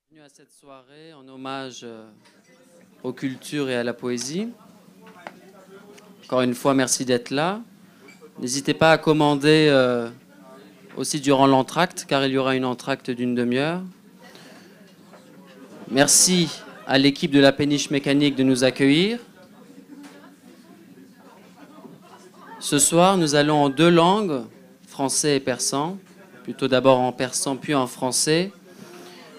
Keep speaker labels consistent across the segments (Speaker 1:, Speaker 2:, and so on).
Speaker 1: Bienvenue à cette soirée en hommage aux cultures et à la poésie. Encore une fois, merci d'être là. N'hésitez pas à commander aussi durant l'entracte, car il y aura une entracte d'une demi-heure. Merci à l'équipe de la péniche mécanique de nous accueillir. Ce soir, nous allons en deux langues, français et persan, plutôt d'abord en persan puis en français,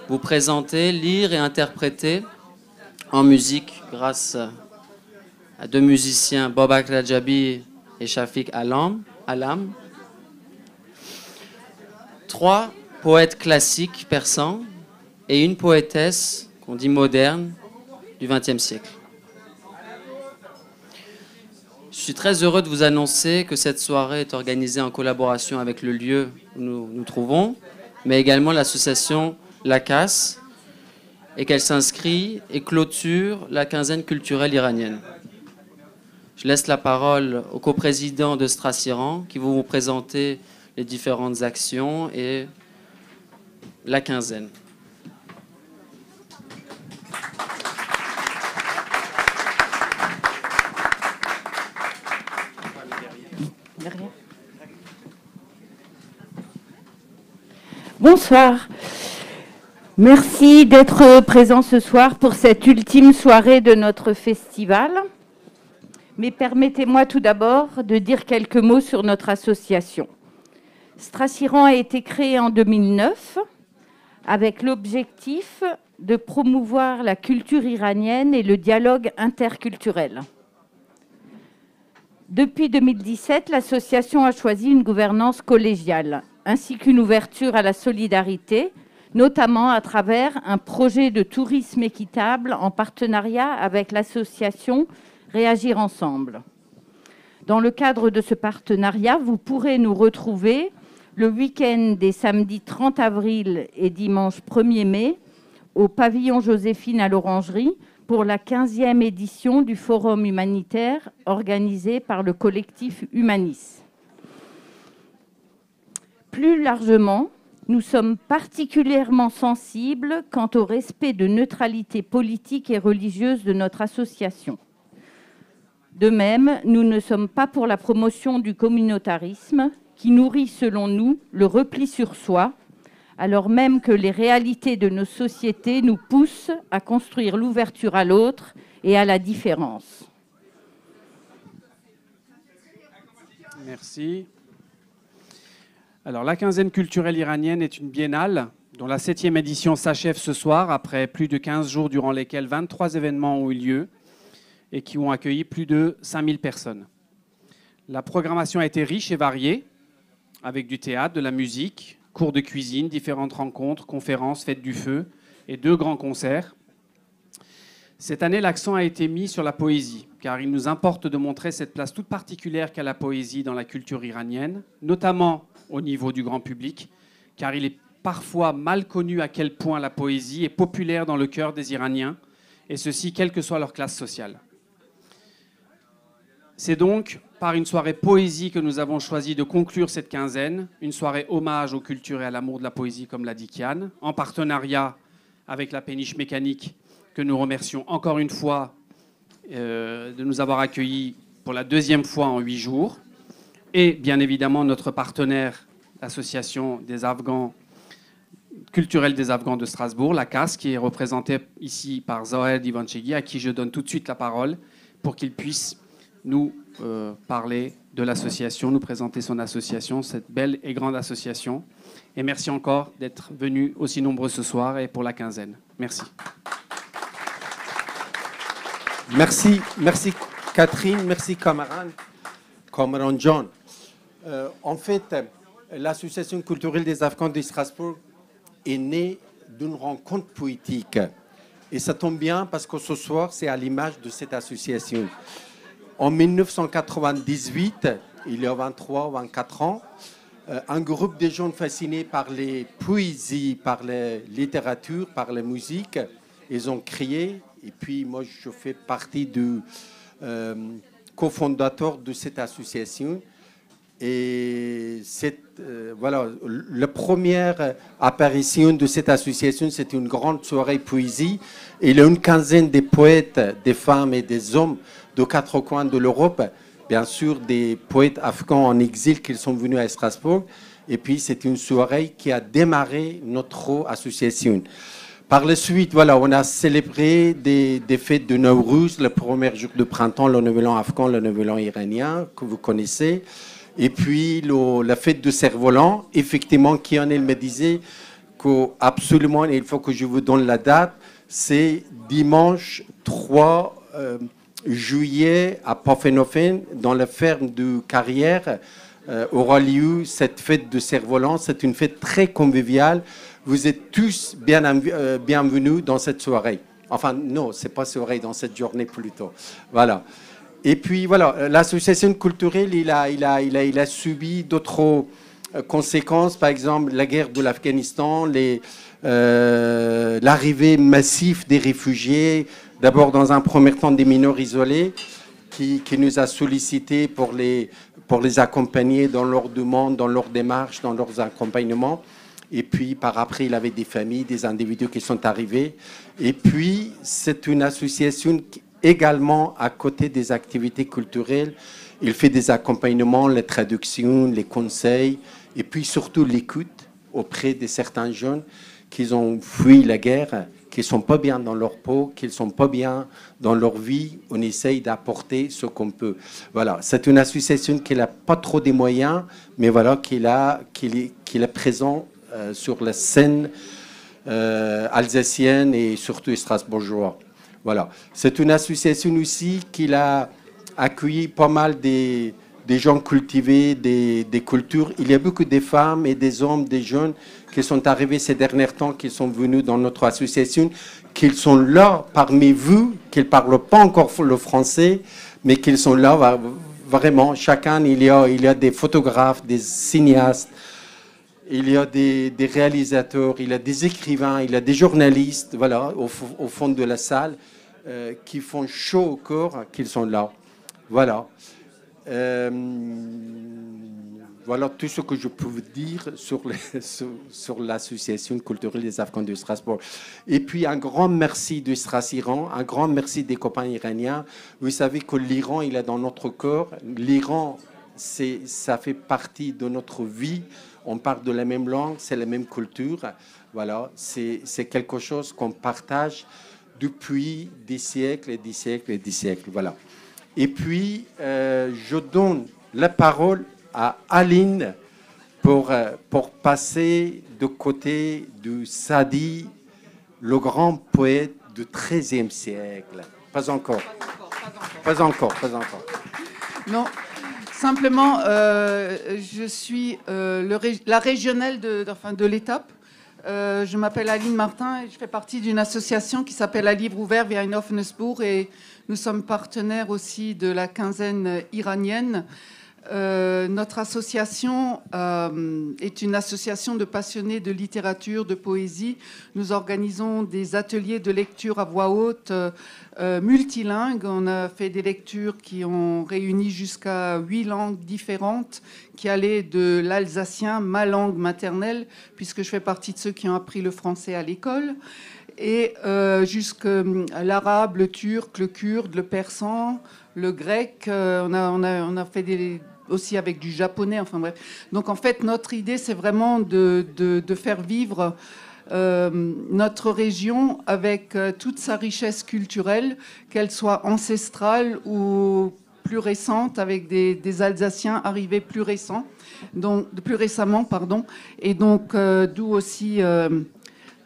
Speaker 1: vous présenter, lire et interpréter en musique grâce à deux musiciens, Bobak Rajabi et Shafiq Alam. Trois poètes classiques persans et une poétesse qu'on dit moderne du XXe siècle. Je suis très heureux de vous annoncer que cette soirée est organisée en collaboration avec le lieu où nous nous trouvons, mais également l'association La Casse, et qu'elle s'inscrit et clôture la quinzaine culturelle iranienne. Je laisse la parole au coprésident de Strassiran qui va vous présenter les différentes actions et la quinzaine.
Speaker 2: Bonsoir. Merci d'être présent ce soir pour cette ultime soirée de notre festival. Mais permettez-moi tout d'abord de dire quelques mots sur notre association. Strassiran a été créée en 2009 avec l'objectif de promouvoir la culture iranienne et le dialogue interculturel. Depuis 2017, l'association a choisi une gouvernance collégiale, ainsi qu'une ouverture à la solidarité, notamment à travers un projet de tourisme équitable en partenariat avec l'association Réagir Ensemble. Dans le cadre de ce partenariat, vous pourrez nous retrouver le week-end des samedis 30 avril et dimanche 1er mai au pavillon Joséphine à l'Orangerie pour la 15e édition du Forum humanitaire organisé par le collectif Humanis. Plus largement, nous sommes particulièrement sensibles quant au respect de neutralité politique et religieuse de notre association. De même, nous ne sommes pas pour la promotion du communautarisme qui nourrit, selon nous, le repli sur soi, alors même que les réalités de nos sociétés nous poussent à construire l'ouverture à l'autre et à la différence.
Speaker 3: Merci. Alors, la quinzaine culturelle iranienne est une biennale dont la 7e édition s'achève ce soir après plus de 15 jours durant lesquels 23 événements ont eu lieu et qui ont accueilli plus de 5000 personnes. La programmation a été riche et variée avec du théâtre, de la musique, cours de cuisine, différentes rencontres, conférences, fêtes du feu et 2 grands concerts. Cette année, l'accent a été mis sur la poésie, car il nous importe de montrer cette place toute particulière qu'a la poésie dans la culture iranienne, notamment au niveau du grand public, car il est parfois mal connu à quel point la poésie est populaire dans le cœur des Iraniens, et ceci quelle que soit leur classe sociale. C'est donc par une soirée poésie que nous avons choisi de conclure cette quinzaine, une soirée hommage aux cultures et à l'amour de la poésie, comme l'a dit Kian, en partenariat avec la péniche mécanique, que nous remercions encore une fois de nous avoir accueillis pour la 2e fois en 8 jours, et bien évidemment notre partenaire, l'association des Afghans culturelle des Afghans de Strasbourg, la CAS, qui est représentée ici par Zoher Divanchegui, à qui je donne tout de suite la parole pour qu'il puisse nous parler de l'association, nous présenter son association, cette belle et grande association. Et merci encore d'être venus aussi nombreux ce soir et pour la quinzaine. Merci.
Speaker 4: Merci Catherine, merci Cameron John. En fait, l'association culturelle des Afghans de Strasbourg est née d'une rencontre poétique. Et ça tombe bien parce que ce soir, c'est à l'image de cette association. En 1998, il y a 23 ou 24 ans, un groupe de jeunes fascinés par les poésies, par la littérature, par la musique, ils ont créé, et puis moi je fais partie du cofondateur de cette association. Et voilà, la première apparition de cette association, c'est une grande soirée poésie. Il y a une quinzaine de poètes, des femmes et des hommes de quatre coins de l'Europe, bien sûr des poètes afghans en exil qui sont venus à Strasbourg. Et puis c'est une soirée qui a démarré notre association. Par la suite, voilà, on a célébré des fêtes de Nowruz, le premier jour de printemps, le Nouvel An afghan, le Nouvel An iranien, que vous connaissez. Et puis la fête de Cerf-Volant, effectivement, Kian me disait qu'absolument, il faut que je vous donne la date, c'est dimanche 3 juillet à Pfaffenhofen, dans la ferme de Carrière, aura lieu cette fête de Cerf-Volant. C'est une fête très conviviale. Vous êtes tous bienvenus dans cette soirée. Enfin, non, c'est pas soirée, dans cette journée plutôt. Voilà. Et puis, voilà, l'association culturelle, il a subi d'autres conséquences. Par exemple, la guerre de l'Afghanistan, l'arrivée massive des réfugiés, d'abord dans un premier temps des mineurs isolés, qui nous a sollicités pour les accompagner dans leurs demandes, dans leurs démarches, dans leurs accompagnements. Et puis, par après, il avait des familles, des individus qui sont arrivés. Et puis, c'est une association qui, également, à côté des activités culturelles, il fait des accompagnements, les traductions, les conseils, et puis surtout l'écoute auprès de certains jeunes qui ont fui la guerre, qui ne sont pas bien dans leur peau, qui ne sont pas bien dans leur vie. On essaye d'apporter ce qu'on peut. Voilà, c'est une association qui n'a pas trop de moyens, mais voilà, qui est présent sur la scène alsacienne et surtout strasbourgeoise. Voilà. C'est une association aussi qui a accueilli pas mal des gens cultivés, des cultures. Il y a beaucoup de femmes et des hommes, des jeunes qui sont arrivés ces derniers temps, qui sont venus dans notre association, qui sont là parmi vous, qui ne parlent pas encore le français, mais qui sont là vraiment. Chacun, il y a des photographes, des cinéastes, il y a des réalisateurs, il y a des écrivains, il y a des journalistes, voilà, au fond de la salle, qui font chaud au corps, qu'ils sont là. Voilà. Voilà tout ce que je peux vous dire sur l'association culturelle des Afghans de Strasbourg. Et puis un grand merci de Stras-Iran, un grand merci des copains iraniens. Vous savez que l'Iran, il est dans notre corps. L'Iran, ça fait partie de notre vie. On parle de la même langue, c'est la même culture. Voilà, c'est quelque chose qu'on partage depuis des siècles et des siècles et des siècles. Voilà. Et puis, je donne la parole à Aline pour passer de côté de Sadi, le grand poète du XIIIe siècle. Pas encore. Pas encore.
Speaker 5: Non. Simplement, je suis la régionale de l'étape. Je m'appelle Aline Martin et je fais partie d'une association qui s'appelle À Livre Ouvert via une Offenesbourg et nous sommes partenaires aussi de la quinzaine iranienne. Notre association est une association de passionnés de littérature, de poésie. Nous organisons des ateliers de lecture à voix haute multilingues. On a fait des lectures qui ont réuni jusqu'à 8 langues différentes, qui allaient de l'alsacien, ma langue maternelle, puisque je fais partie de ceux qui ont appris le français à l'école, et jusqu'à l'arabe, le turc, le kurde, le persan, le grec. On a fait aussi avec du japonais, enfin bref. Donc en fait, notre idée, c'est vraiment de faire vivre notre région avec toute sa richesse culturelle, qu'elle soit ancestrale ou plus récente, avec des Alsaciens arrivés plus récemment. Et donc, d'où aussi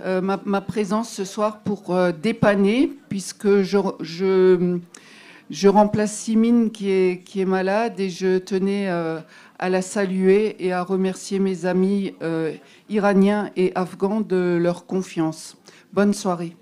Speaker 5: ma présence ce soir pour dépanner, puisque je remplace Simine qui est malade et je tenais à la saluer et à remercier mes amis iraniens et afghans de leur confiance. Bonne soirée.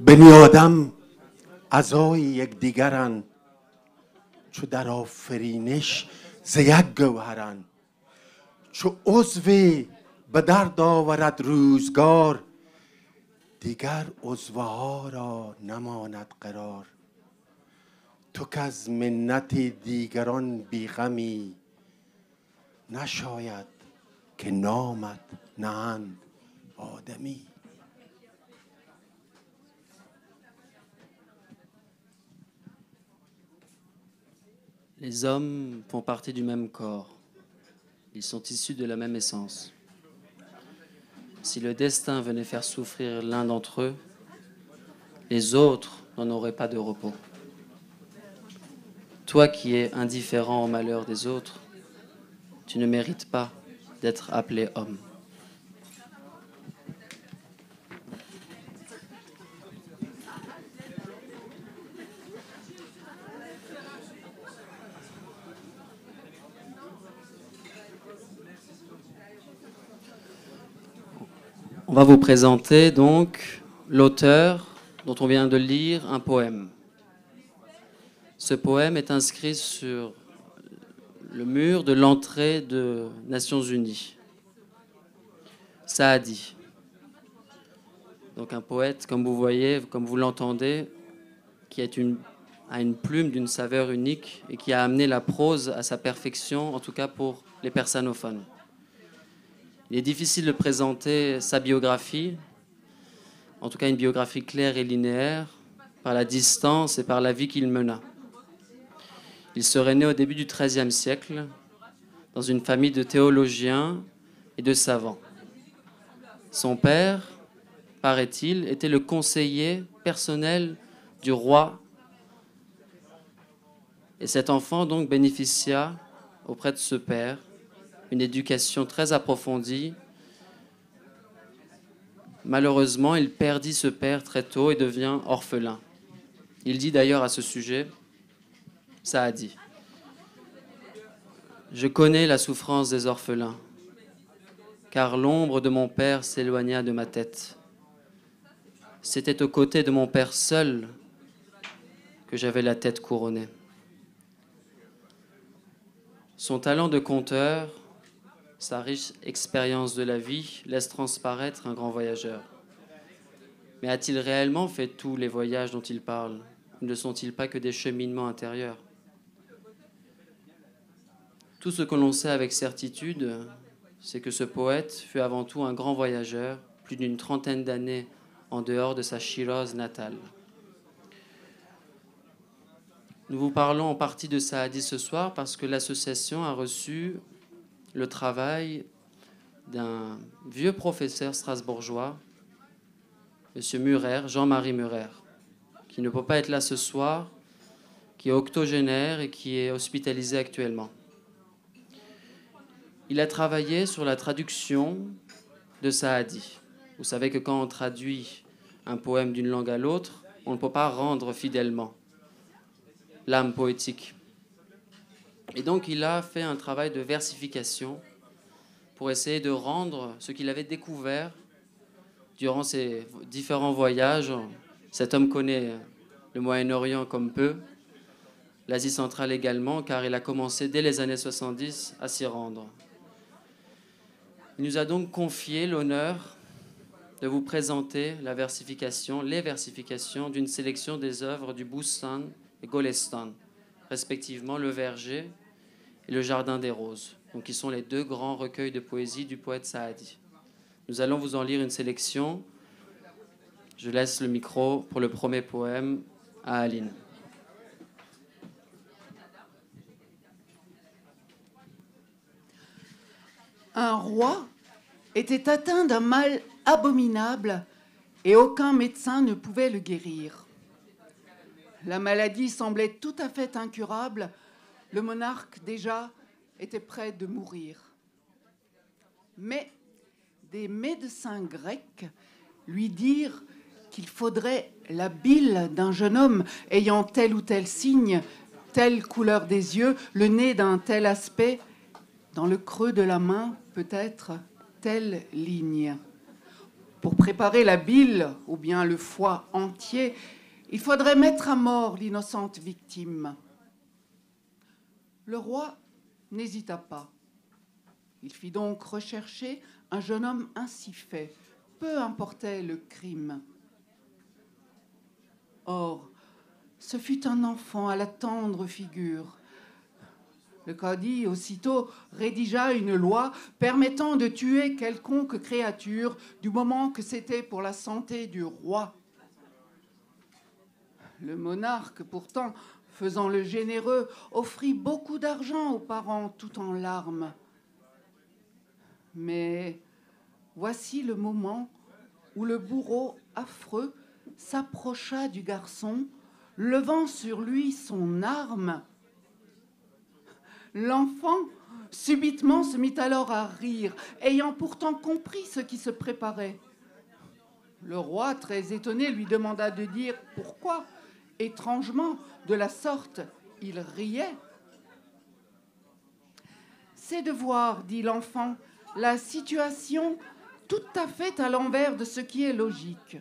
Speaker 4: بنی آدم اعضای یکدیگرند چو در آفرینش ز یک گوهرند چو عضوی به درد آورد روزگار دیگر عضوها را نماند قرار تو که از منت دیگران بیغمی نشاید که نامت نهند آدمی.
Speaker 1: Les hommes font partie du même corps. Ils sont issus de la même essence. Si le destin venait faire souffrir l'un d'entre eux, les autres n'en auraient pas de repos. Toi qui es indifférent au malheur des autres, tu ne mérites pas d'être appelé homme. On va vous présenter donc l'auteur dont on vient de lire un poème. Ce poème est inscrit sur le mur de l'entrée des Nations Unies. Saadi. Donc un poète, comme vous voyez, comme vous l'entendez, qui a une plume d'une saveur unique et qui a amené la prose à sa perfection, en tout cas pour les persanophones. Il est difficile de présenter sa biographie, en tout cas une biographie claire et linéaire, par la distance et par la vie qu'il mena. Il serait né au début du XIIIe siècle, dans une famille de théologiens et de savants. Son père, paraît-il, était le conseiller personnel du roi. Et cet enfant donc bénéficia auprès de ce père une éducation très approfondie. Malheureusement, il perdit ce père très tôt et devient orphelin. Il dit d'ailleurs à ce sujet, Saadi, « Je connais la souffrance des orphelins, car l'ombre de mon père s'éloigna de ma tête. C'était aux côtés de mon père seul que j'avais la tête couronnée. » Son talent de conteur, sa riche expérience de la vie laisse transparaître un grand voyageur. Mais a-t-il réellement fait tous les voyages dont il parle? Ne sont-ils pas que des cheminements intérieurs? Tout ce que l'on sait avec certitude, c'est que ce poète fut avant tout un grand voyageur, plus d'une trentaine d'années en dehors de sa Shiraz natale. Nous vous parlons en partie de Saadi ce soir parce que l'association a reçu le travail d'un vieux professeur strasbourgeois, M. Murer, Jean-Marie Murer, qui ne peut pas être là ce soir, qui est octogénaire et qui est hospitalisé actuellement. Il a travaillé sur la traduction de Saadi. Vous savez que quand on traduit un poème d'une langue à l'autre, on ne peut pas rendre fidèlement l'âme poétique. Et donc il a fait un travail de versification pour essayer de rendre ce qu'il avait découvert durant ses différents voyages. Cet homme connaît le Moyen-Orient comme peu, l'Asie centrale également, car il a commencé dès les années 70 à s'y rendre. Il nous a donc confié l'honneur de vous présenter la versification, les versifications d'une sélection des œuvres du Bustan et Golestan, respectivement Le Verger et Le Jardin des Roses, donc qui sont les deux grands recueils de poésie du poète Saadi. Nous allons vous en lire une sélection. Je laisse le micro pour le premier poème à Aline.
Speaker 5: Un roi était atteint d'un mal abominable et aucun médecin ne pouvait le guérir. La maladie semblait tout à fait incurable. Le monarque, déjà, était près de mourir. Mais des médecins grecs lui dirent qu'il faudrait la bile d'un jeune homme ayant tel ou tel signe, telle couleur des yeux, le nez d'un tel aspect, dans le creux de la main, peut-être telle ligne. Pour préparer la bile ou bien le foie entier, il faudrait mettre à mort l'innocente victime. Le roi n'hésita pas. Il fit donc rechercher un jeune homme ainsi fait, peu importait le crime. Or, ce fut un enfant à la tendre figure. Le cadi aussitôt rédigea une loi permettant de tuer quelconque créature du moment que c'était pour la santé du roi. Le monarque, pourtant, faisant le généreux, offrit beaucoup d'argent aux parents tout en larmes. Mais voici le moment où le bourreau affreux s'approcha du garçon, levant sur lui son arme. L'enfant, subitement, se mit alors à rire, ayant pourtant compris ce qui se préparait. Le roi, très étonné, lui demanda de dire pourquoi. Étrangement, de la sorte, il riait. « C'est de voir, dit l'enfant, la situation tout à fait à l'envers de ce qui est logique.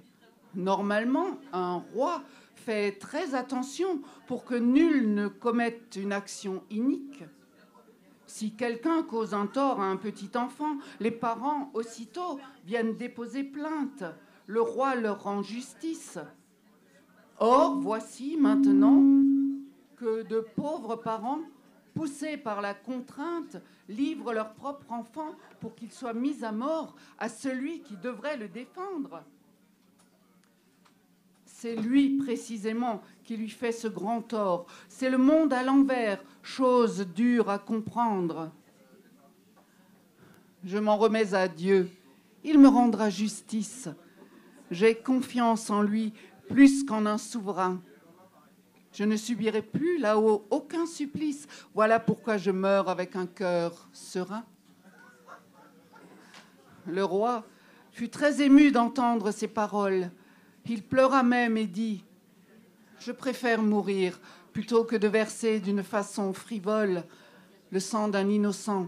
Speaker 5: Normalement, un roi fait très attention pour que nul ne commette une action inique. Si quelqu'un cause un tort à un petit enfant, les parents aussitôt viennent déposer plainte. Le roi leur rend justice. Or, voici maintenant que de pauvres parents, poussés par la contrainte, livrent leur propre enfant pour qu'il soit mis à mort à celui qui devrait le défendre. C'est lui, précisément, qui lui fait ce grand tort. C'est le monde à l'envers, chose dure à comprendre. Je m'en remets à Dieu. Il me rendra justice. J'ai confiance en lui, plus qu'en un souverain. Je ne subirai plus là-haut aucun supplice. Voilà pourquoi je meurs avec un cœur serein. Le roi fut très ému d'entendre ces paroles. Il pleura même et dit « Je préfère mourir plutôt que de verser d'une façon frivole le sang d'un innocent.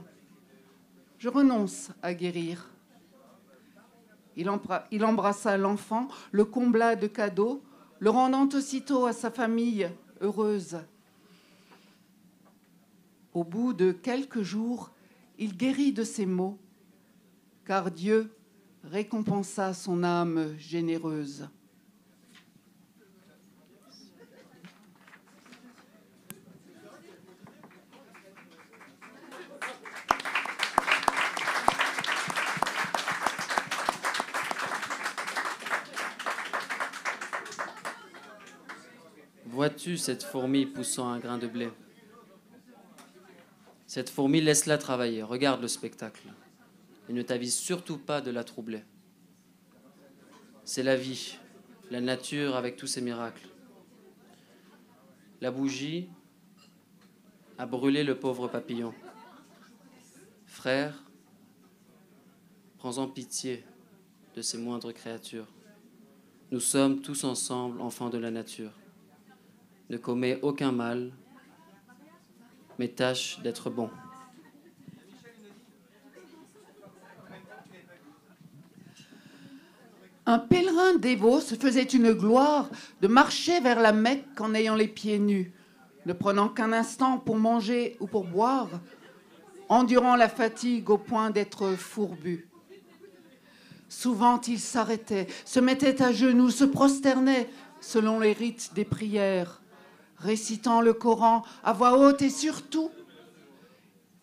Speaker 5: Je renonce à guérir. » Il embrassa l'enfant, le combla de cadeaux, le rendant aussitôt à sa famille heureuse. Au bout de quelques jours, il guérit de ses maux, car Dieu récompensa son âme généreuse.
Speaker 1: Vois-tu cette fourmi poussant un grain de blé? Cette fourmi, laisse-la travailler, regarde le spectacle. Et ne t'avise surtout pas de la troubler. C'est la vie, la nature avec tous ses miracles. La bougie a brûlé le pauvre papillon. Frère, prends-en pitié de ces moindres créatures. Nous sommes tous ensemble enfants de la nature. Ne commets aucun mal, mais tâche d'être bon.
Speaker 5: Un pèlerin dévot se faisait une gloire de marcher vers la Mecque en ayant les pieds nus, ne prenant qu'un instant pour manger ou pour boire, endurant la fatigue au point d'être fourbu. Souvent, il s'arrêtait, se mettait à genoux, se prosternait selon les rites des prières, récitant le Coran à voix haute et surtout,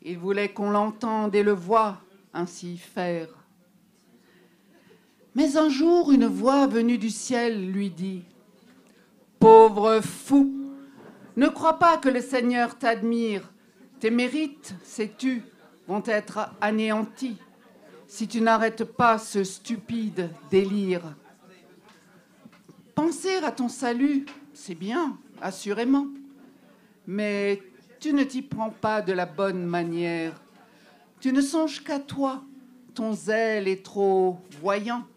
Speaker 5: il voulait qu'on l'entende et le voie ainsi faire. Mais un jour, une voix venue du ciel lui dit « Pauvre fou, ne crois pas que le Seigneur t'admire. Tes mérites, sais-tu, vont être anéantis si tu n'arrêtes pas ce stupide délire. Penser à ton salut, c'est bien, assurément, mais tu ne t'y prends pas de la bonne manière. Tu ne songes qu'à toi, ton zèle est trop voyant.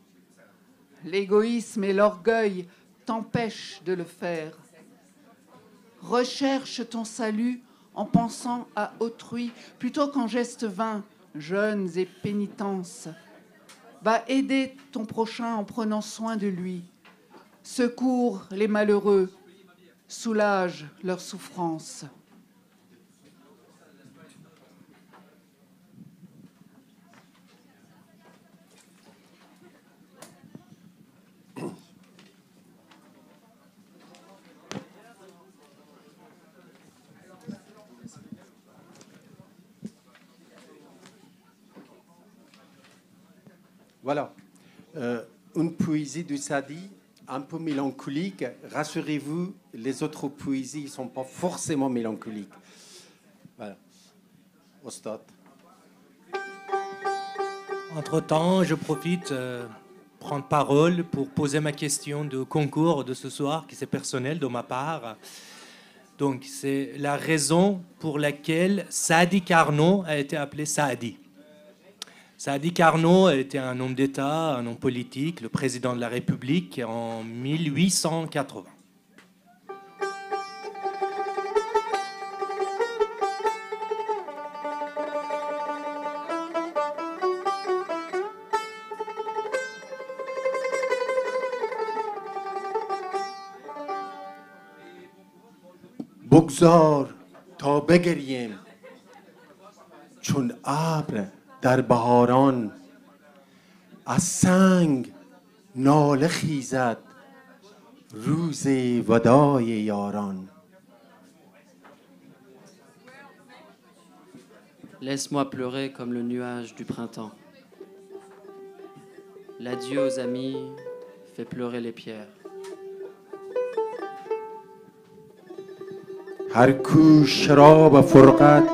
Speaker 5: L'égoïsme et l'orgueil t'empêchent de le faire. Recherche ton salut en pensant à autrui plutôt qu'en gestes vains, jeûnes et pénitences. Va aider ton prochain en prenant soin de lui. Secours les malheureux, soulage leurs souffrances.
Speaker 4: Voilà, une poésie de Saadi, un peu mélancolique. Rassurez-vous, les autres poésies ne sont pas forcément mélancoliques. Voilà. Ostad.
Speaker 6: Entre-temps, je profite prendre parole pour poser ma question de concours de ce soir, qui c'est personnel de ma part. Donc, c'est la raison pour laquelle Saadi Carnot a été appelé Saadi. Saadi Carnot était un homme d'État, un homme politique, le président de la République en 1880.
Speaker 4: بگذار تا بگریم چون ابر در بهاران از سنگ ناله خیزد روز وداع یاران.
Speaker 1: Laisse-moi pleurer comme le nuage du printemps. L'adieu aux amis fait pleurer les pierres.
Speaker 4: هر کو شراب فرقت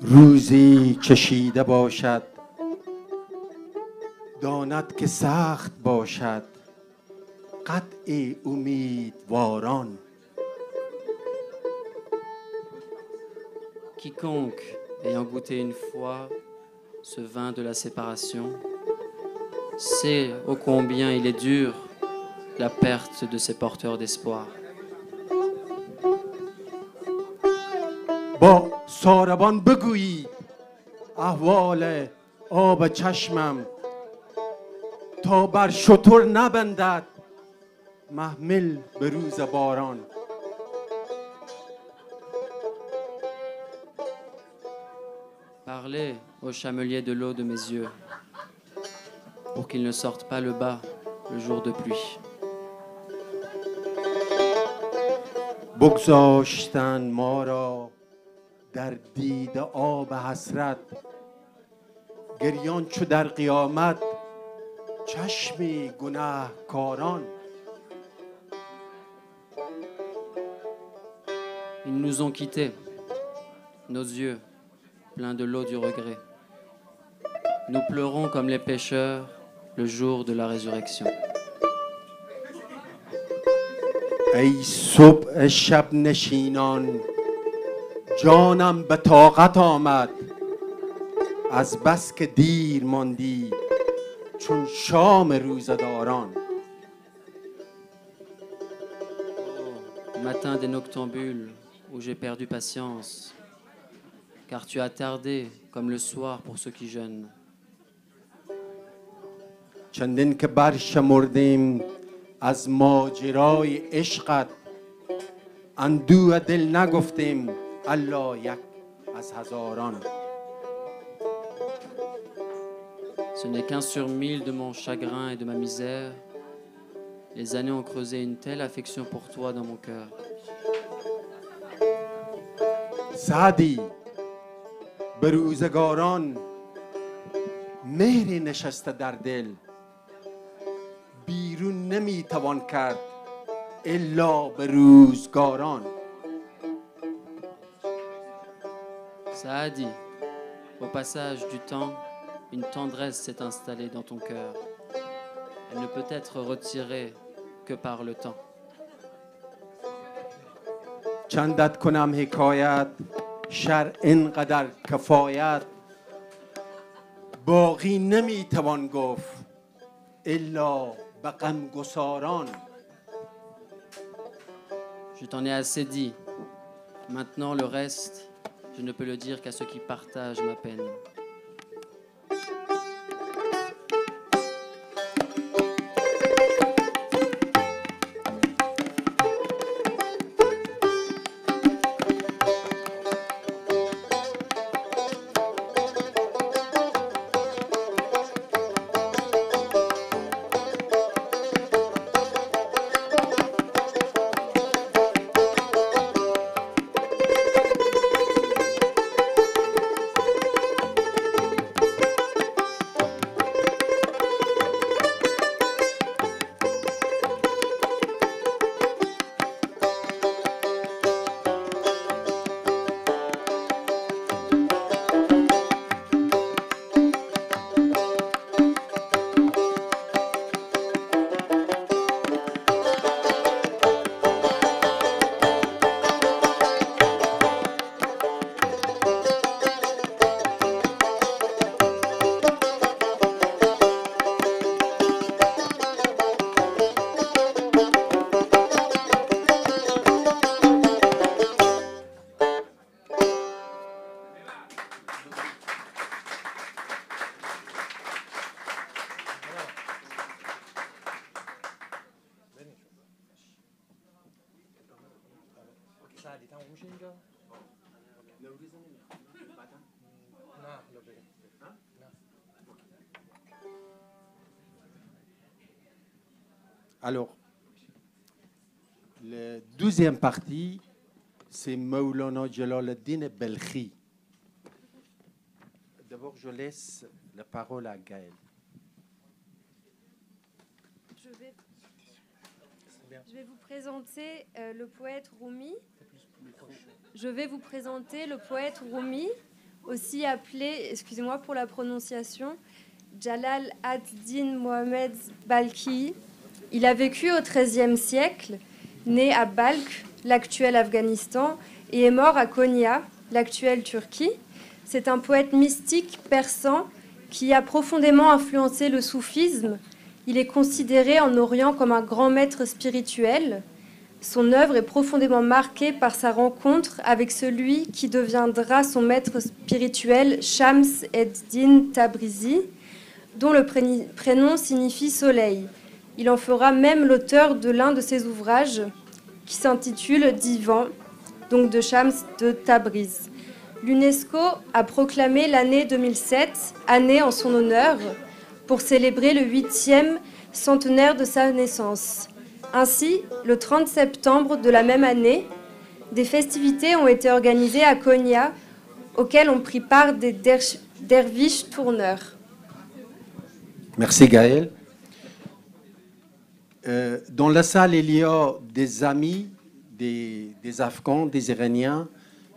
Speaker 4: روزی چشیده باشد داند که سخت باشد قطع امیدواران.
Speaker 1: Quiconque, ayant goûté une fois ce vin de la séparation, sait ô combien il est dur la perte de ces porteurs d'espoir.
Speaker 4: با ساربان بگویی احوال آب چشمم تا بر شتر نبندد محمل به روز باران.
Speaker 1: Parlez au chamelier de l'eau de mes yeux pour qu'il ne sorte pas le bas le jour de pluie.
Speaker 4: بگذاشتن ما را در دید آب حسرت گریان چو در قیامت چشم گناهکاران.
Speaker 1: Ils nous ont quittés, nos yeux pleins de l'eau du regret. Nous pleurons comme les pécheurs le jour de la résurrection.
Speaker 4: ای صبح شب نشینان جانم به طاقت آمد از بس که دیر ماندی چون شام روزداران.
Speaker 1: Matin des noctambules où j'ai perdu patience, car tu as tardé comme le soir pour ceux qui jeûnent.
Speaker 4: چندین که برشمردیم از ماجرای عشقت اندوه دل نگفتیم الا یک از هزاران.
Speaker 1: Ce n'est qu'un sur mille de mon chagrin et de ma misère. Les années ont creusé une telle affection pour toi dans mon cœur.
Speaker 4: سعدی به روزگاران مهر نشسته در دل بیرون نمیتوان کرد الا به روزگاران.
Speaker 1: Saadi, au passage du temps, une tendresse s'est installée dans ton cœur. Elle ne peut être retirée que par le temps.
Speaker 4: چندت کنم حکایت شر اینقدر کفایت باقی نمیتوان گفت الا به غمگساران.
Speaker 1: Je t'en ai assez dit. Maintenant, le reste, je ne peux le dire qu'à ceux qui partagent ma peine.
Speaker 4: Alors, la deuxième partie, c'est Maulana Jalaluddin Belkhi. D'abord, je laisse la parole à Gaël.
Speaker 7: Je vais vous présenter le poète Rumi. Je vais vous présenter le poète Rumi, aussi appelé, excusez-moi pour la prononciation, Jalal ad-Din Mohammed Balkhi. Il a vécu au XIIIe siècle, né à Balkh, l'actuel Afghanistan, et est mort à Konya, l'actuelle Turquie. C'est un poète mystique persan qui a profondément influencé le soufisme. Il est considéré en Orient comme un grand maître spirituel. Son œuvre est profondément marquée par sa rencontre avec celui qui deviendra son maître spirituel, Shams ed-Din Tabrizi, dont le prénom signifie soleil. Il en fera même l'auteur de l'un de ses ouvrages qui s'intitule Divan, donc de Shams de Tabriz. L'UNESCO a proclamé l'année 2007, année en son honneur, pour célébrer le 8e centenaire de sa naissance. Ainsi, le 30 septembre de la même année, des festivités ont été organisées à Konya, auxquelles ont pris part des derviches tourneurs.
Speaker 4: Merci Gaël. Dans la salle, il y a des amis, des Afghans, des Iraniens,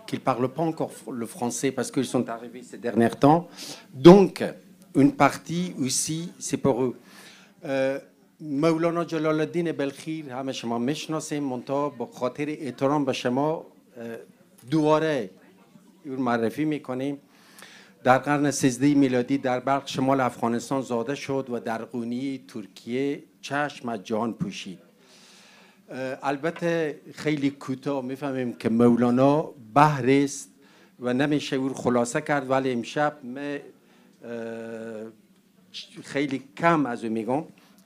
Speaker 4: qui ne parlent pas encore le français parce qu'ils sont arrivés ces derniers temps. Donc, une partie aussi, c'est pour eux. مولانا جلال الدین بلخی همه شما میشناسیم منتها با خاطر احترام به شما دوباره معرفی میکنیم. در قرن 13 میلادی در بلخ شمال افغانستان زاده شد و در قونیه ترکیه چشم از جهان پوشید. البته خیلی کوتاه میفهمیم که مولانا بحر است و نمیشه او خلاصه کرد، ولی امشب خیلی کم از او میگم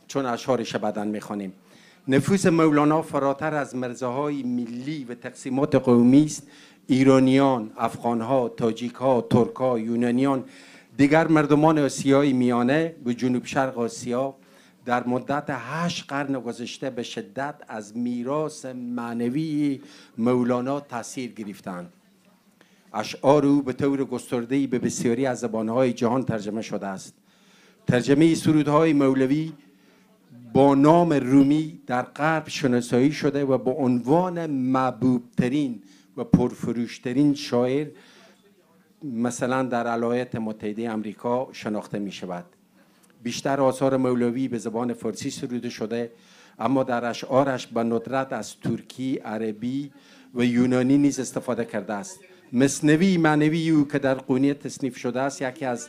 Speaker 4: چون اشعارش بعداً میخوانیم. نفوس مولانا فراتر از مرزهای ملی و تقسیمات قومی است. ایرانیان، افغانها، تاجیکها، ترکها، یونانیان، دیگر مردمان آسیای میانه و جنوب شرق آسیا در مدت 8 قرن گذشته به شدت از میراث معنوی مولانا تاثیر گرفتند. اشعار او به طور گسترده‌ای به بسیاری از زبانهای جهان ترجمه شده است. ترجمه سرودهای مولوی با نام رومی در غرب شناسایی شده و با عنوان محبوبترین و پرفروشترین شاعر مثلا در ایالات متحده آمریکا شناخته می شود. بیشتر آثار مولوی به زبان فارسی سروده شده، اما در اشعارش به ندرت از ترکی، عربی و یونانی نیز استفاده کرده است. مثنوی معنوی او که در قونیه تصنیف شده است یکی از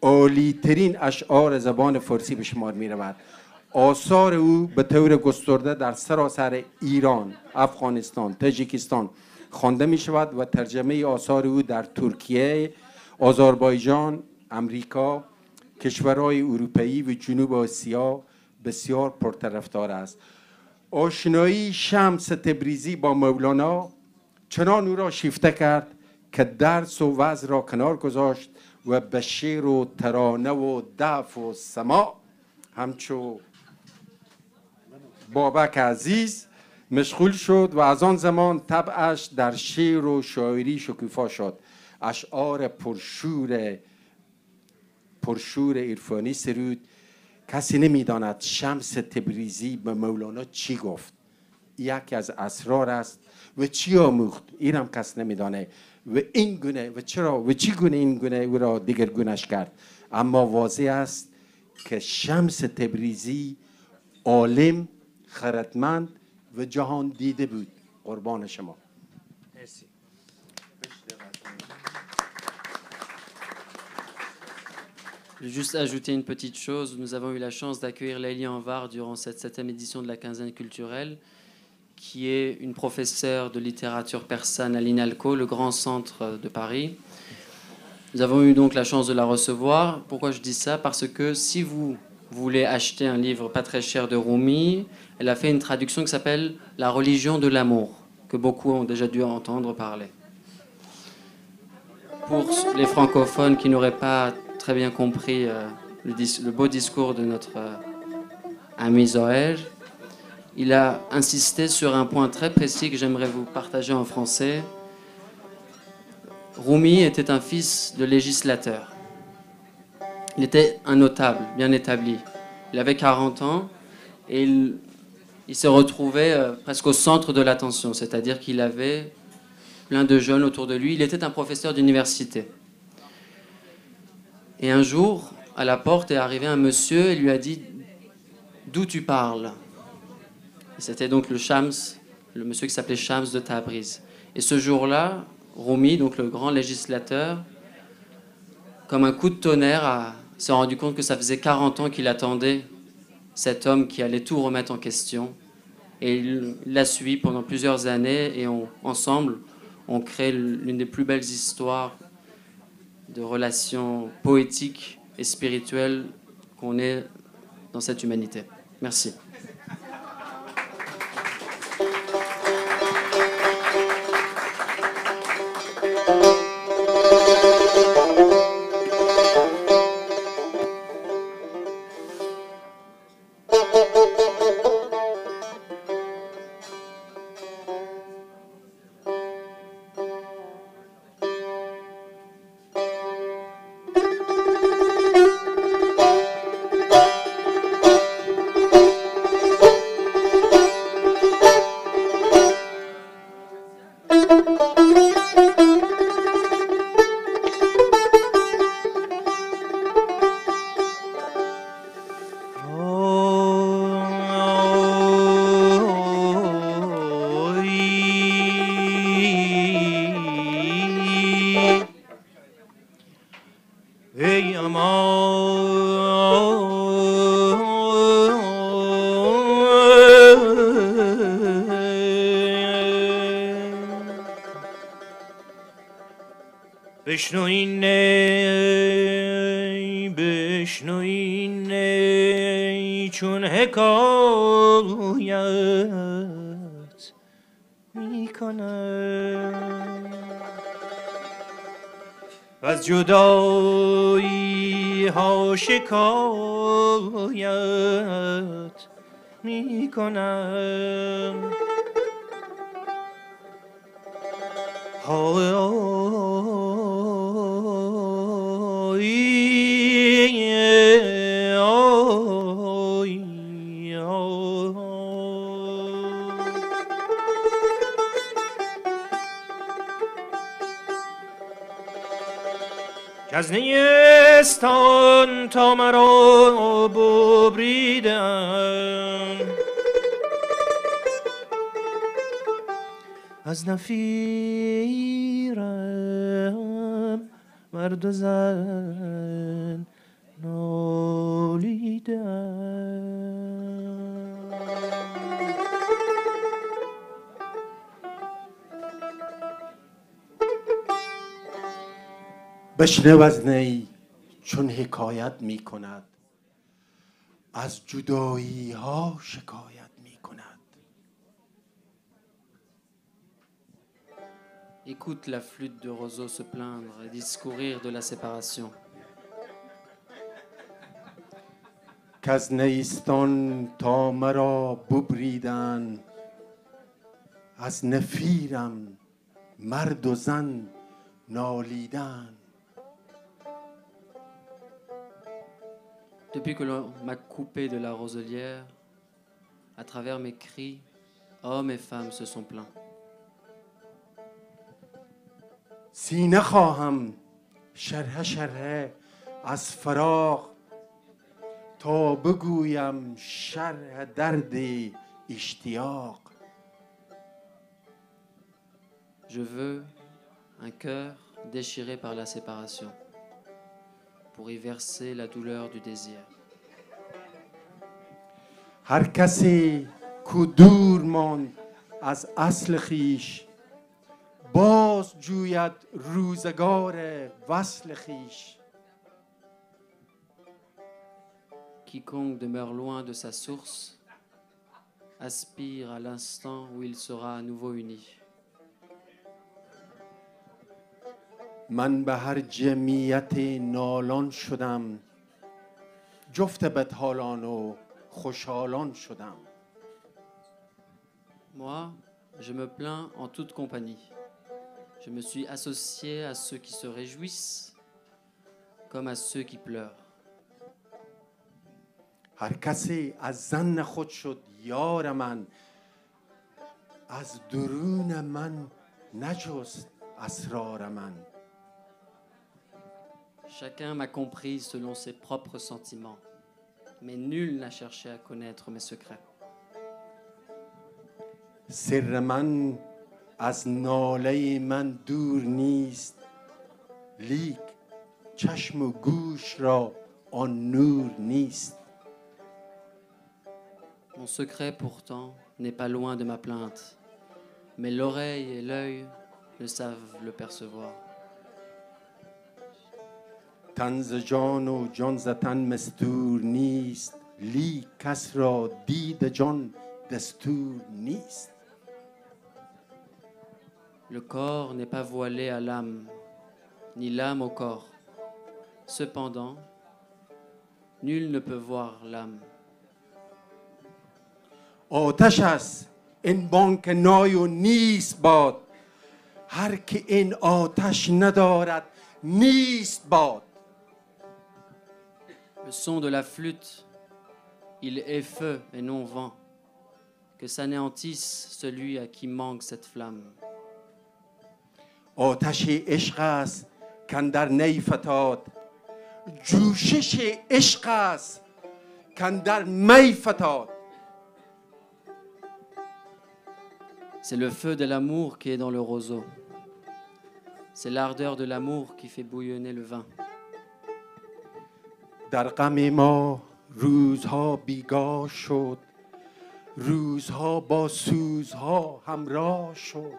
Speaker 4: عالی‌ترین اشعار زبان فارسی به شمار می رود. آثار او به طور گسترده در سراسر ایران، افغانستان، تاجیکستان خوانده می شود و ترجمه آثار او در ترکیه، آذربایجان، امریکا، کشورهای اروپایی و جنوب آسیا بسیار پرطرفدار است. آشنایی شمس تبریزی با مولانا چنان او را شیفته کرد که درس و وعظ را کنار گذاشت و به شعر و ترانه و دف و سماع همچو بابک عزیز مشغول شد و از آن زمان طبعش در شعر و شاعری شکوفا شد. اشعار پرشور عرفانی سرود. کسی نمیداند شمس تبریزی به مولانا چی گفت. یکی از اسرار است و چی آموخت اینم کس نمیدانه و این گونه و چرا و چی گونه این گونه او را دیگرگونش کرد. اما واضح است که شمس تبریزی عالم، خردمند و جهان دیده بود. قربان شما.
Speaker 6: Merci.
Speaker 1: Je vais juste ajouter une petite chose. Nous avons eu la chance d'accueillir Layli Anvar durant cette 7e édition de la quinzaine culturelle, qui est une professeure de littérature persane à l'INALCO, le grand centre de Paris. Nous avons eu donc la chance de la recevoir. Pourquoi je dis ça? Parce que si vous voulez acheter un livre pas très cher de Rumi, elle a fait une traduction qui s'appelle « La religion de l'amour ». que beaucoup ont déjà dû entendre parler. Pour les francophones qui n'auraient pas très bien compris le beau discours de notre ami Zoël, il a insisté sur un point très précis que j'aimerais vous partager en français. Rumi était un fils de législateur. Il était un notable, bien établi. Il avait 40 ans et il se retrouvait presque au centre de l'attention, c'est-à-dire qu'il avait plein de jeunes autour de lui. Il était un professeur d'université. Et un jour, à la porte est arrivé un monsieur et lui a dit « D'où tu parles ?» C'était donc le monsieur qui s'appelait Shams de Tabriz. Et ce jour-là, Rumi, donc le grand législateur, comme un coup de tonnerre, s'est rendu compte que ça faisait 40 ans qu'il attendait cet homme qui allait tout remettre en question. Et il l'a suivi pendant plusieurs années et ensemble, on crée l'une des plus belles histoires de relations poétiques et spirituelles qu'on ait dans cette humanité. Merci.
Speaker 8: بشنوین چون حکایت میکنم از جدایی ها شکایت میکنم از نیستان تا مرا ببریدن از نفیرم مرد و زن نالیدن
Speaker 4: بشنو از نی چون حکایت می کند از جدایی ها شکایت می کند.
Speaker 1: Écoute la flûte de roseau se plaindre et discourir de la séparation.
Speaker 4: کز نیستان تا مرا ببریدن از نفیرم مرد و زن نالیدن.
Speaker 1: Depuis que l'on m'a coupé de la roselière, à travers mes cris, hommes et femmes se sont plaints.
Speaker 4: سینه خواهم شرح شرح از فراق تا بگویم شرح درد اشتیاق.
Speaker 1: Je veux un cœur déchiré par la séparation pour y verser la douleur du désir.
Speaker 4: هر کسی کو دور ماند از اصل خیش باز جوید روزگار وصل خیش.
Speaker 1: Quiconque demeure loin de sa source aspire à l'instant où il sera à nouveau uni.
Speaker 4: من به هر جمعیت نالان شدم، جفت بدحالان و خوشحالان شدم.
Speaker 1: Moi, je me plains en toute compagnie. Je me suis associé à ceux qui se réjouissent comme à ceux qui pleurent.
Speaker 4: هر کسی از ظن خود شد یار من، از درون من نجست اسرار من.
Speaker 1: Chacun m'a compris selon ses propres sentiments, mais nul n'a cherché à connaître mes secrets.
Speaker 4: سر من از ناله من دور نیست، لیک چشم و گوش را آن نور نیست.
Speaker 1: Mon secret pourtant n'est pas loin de ma plainte, mais l'oreille et l'œil ne savent le percevoir.
Speaker 4: تن ز جان و جان ز تن مستور نیست، لیک کس را دید جان دستور نیست.
Speaker 1: Le corps n'est pas voilé à l'âme, ni l'âme au corps. Cependant, nul ne peut voir l'âme.
Speaker 4: آتش است این بانک نای و نیست باد، هر که این آتش ندارد نیست باد.
Speaker 1: Le son de la flûte, il est feu et non vent, que s'anéantisse celui à qui manque cette flamme.
Speaker 4: آتش عشق است کاندر نی فتاد، جوشش عشق است کاندر می فتاد.
Speaker 1: C'est le feu de l'amour qui est dans le roseau. C'est l'ardeur de l'amour qui fait bouillonner le vin.
Speaker 4: در غم ما روزها بیگاه شد، روزها با سوزها همراه شد.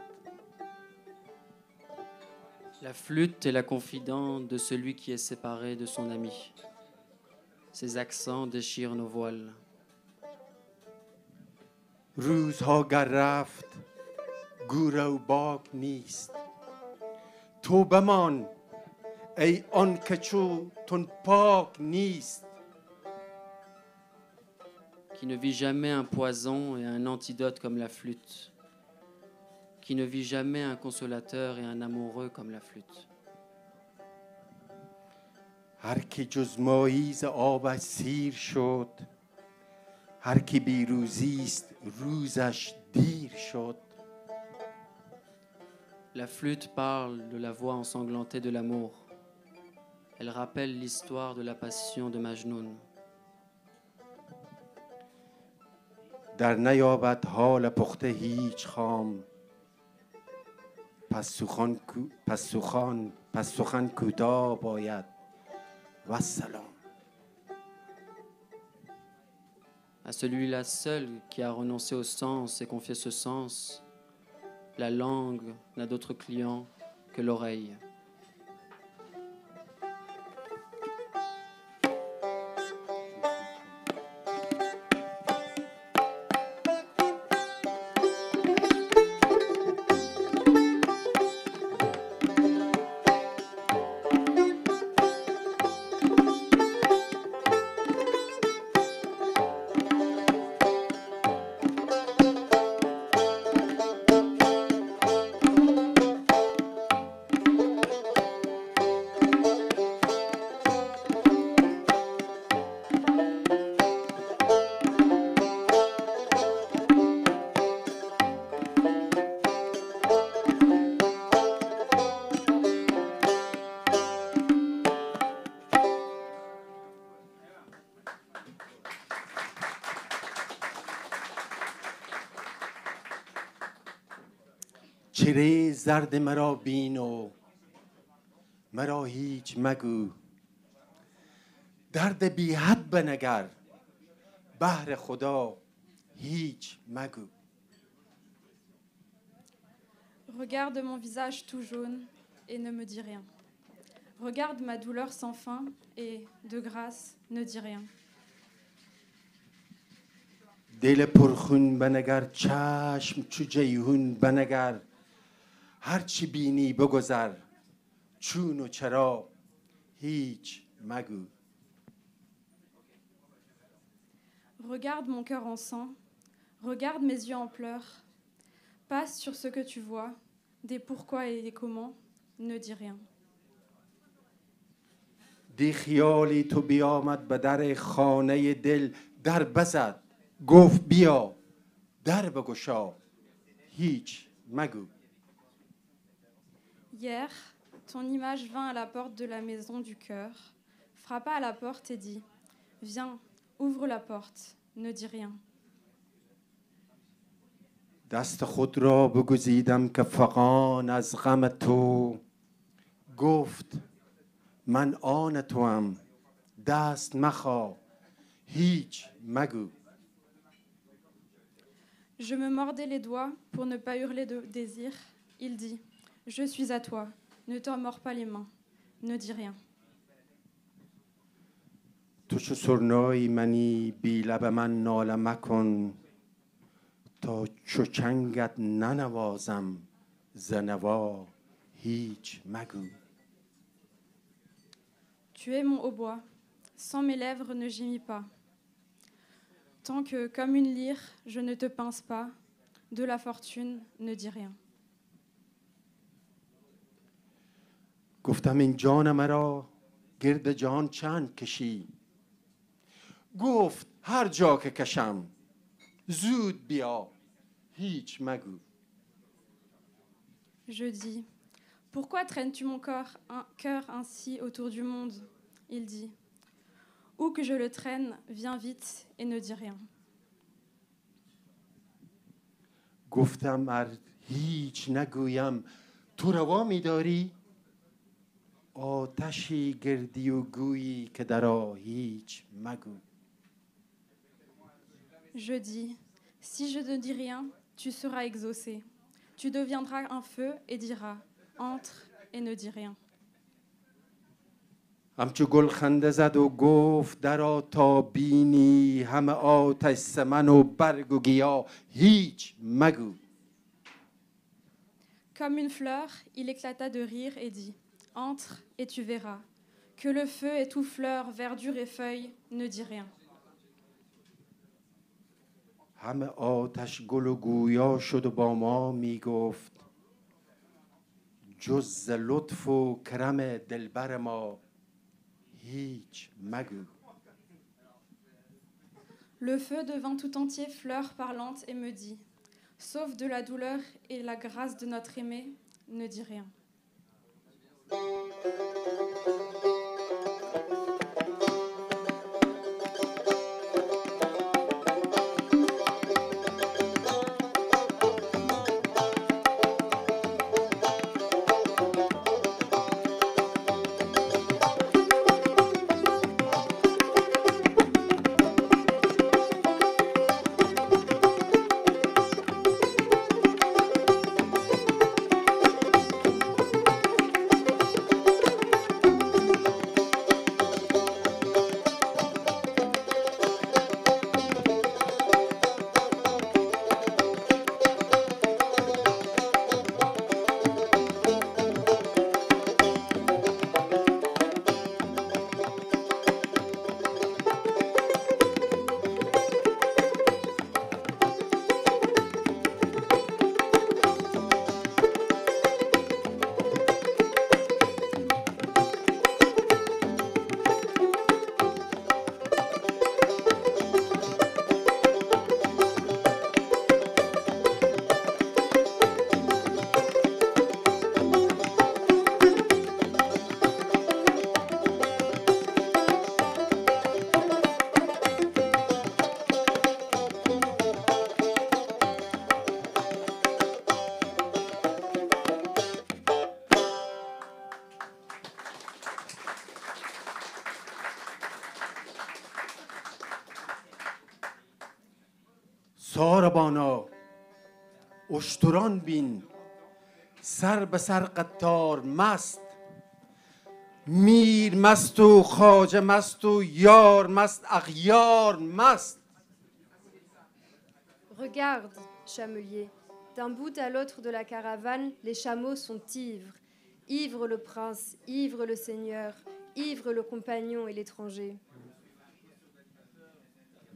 Speaker 1: La flûte est la confidente de celui qui est séparé de son ami. Ses accents déchirent nos voiles.
Speaker 4: روزها گر رفت گورو باک نیست، تو بمان ای آن که چون پاک نیست.
Speaker 1: Qui ne vit jamais un poison et un antidote comme la flûte. Qui ne vit jamais un consolateur et un amoureux comme la flûte.
Speaker 4: هر کی جز مایی ز آبش سیر شد، هر کی بی روزی است روزش دیر شد.
Speaker 1: La flûte parle de la voix ensanglantée de l'amour. Elle rappelle l'histoire de la passion de Majnoun.
Speaker 4: در نیابد حال پخته هیچ خام، پس سخن کوتاه باید و سلام.
Speaker 1: À celui-là seul qui a renoncé au sens et confié ce sens, la langue n'a d'autre client que l'oreille.
Speaker 4: چهره زرد مرا بین و مرا هیچ مگو، درد بی حد بنگر بهر خدا هیچ مگو.
Speaker 9: Regarde mon visage tout jaune et ne me dis rien. Regarde ma douleur sans fin et, de grâce, ne dis rien.
Speaker 4: دل پرخون بنگر چشم چو جیهون بنگر، هرچی بینی بگذر چون و چرا هیچ مگو.
Speaker 9: Regarde mon cœur en sang, regarde mes yeux en pleurs, passe sur ce que tu vois, des pourquoi et des comment, ne dis rien.
Speaker 4: دی خیالی تو بیامد به در خانه دل در بزد گفت بیا در بگشا هیچ مگو.
Speaker 9: Hier, ton image vint à la porte de la maison du cœur, frappa à la porte et dit « Viens, ouvre la porte, ne dis rien. »
Speaker 4: دست خود را بگزیدم که فغان از غم تو گفت من آن توام دست مخواه هیچ مگو.
Speaker 9: Je me mordais les doigts pour ne pas hurler de désir. Il dit « Je suis à toi, ne t'en mords pas les mains, ne dis rien. »
Speaker 4: تو چو سرنای منی بی لب من ناله مکن تا چو چنگت ننوازم ز نوا هیچ مگو.
Speaker 9: Tu es mon hautbois, sans mes lèvres ne gémis pas. Tant que, comme une lyre, je ne te pince pas, de la fortune ne dis rien.
Speaker 4: گفتم این جان مرا گرد جان چند کشی گفت هر جا که کشم زود بیا هیچ مگو.
Speaker 9: Je dis, pourquoi traînes-tu mon cœur ainsi autour du monde? Il dit, où que je le traîne, viens vite et ne dis rien.
Speaker 4: گفتم ار هیچ نگویم تو روا می‌داری آتشی گردی و گویی که درا هیچ مگو.
Speaker 9: Je dis, si je ne dis rien, tu seras exaucé. Tu deviendras un feu et diras, entre et ne dis rien.
Speaker 4: همچو گل خنده زد و گفت درا تا بینی همه آتش سمن و برگ و گیا هیچ مگو.
Speaker 9: Comme une fleur, il éclata de rire et dit, entre et tu verras. Que le feu est tout fleur, verdure et feuilles, ne dis rien.
Speaker 4: همه آتش گل و گویا شد و با ما میگفت جز ز لطف و کرم دلبر ما هیچ مگو.
Speaker 9: Le feu devint tout entier fleur parlante et me dit, sauf de la douleur et la grâce de notre aimé, ne dis rien.
Speaker 4: ساربانا اشتران بین سر به سر قطار مست میر مست و خواجه مست و یار مست اغیار مست.
Speaker 7: Regarde, chamelier, d'un bout à l'autre de la caravane, les chameaux sont ivres. ivre le prince, ivre le seigneur, ivre le compagnon et l'étranger.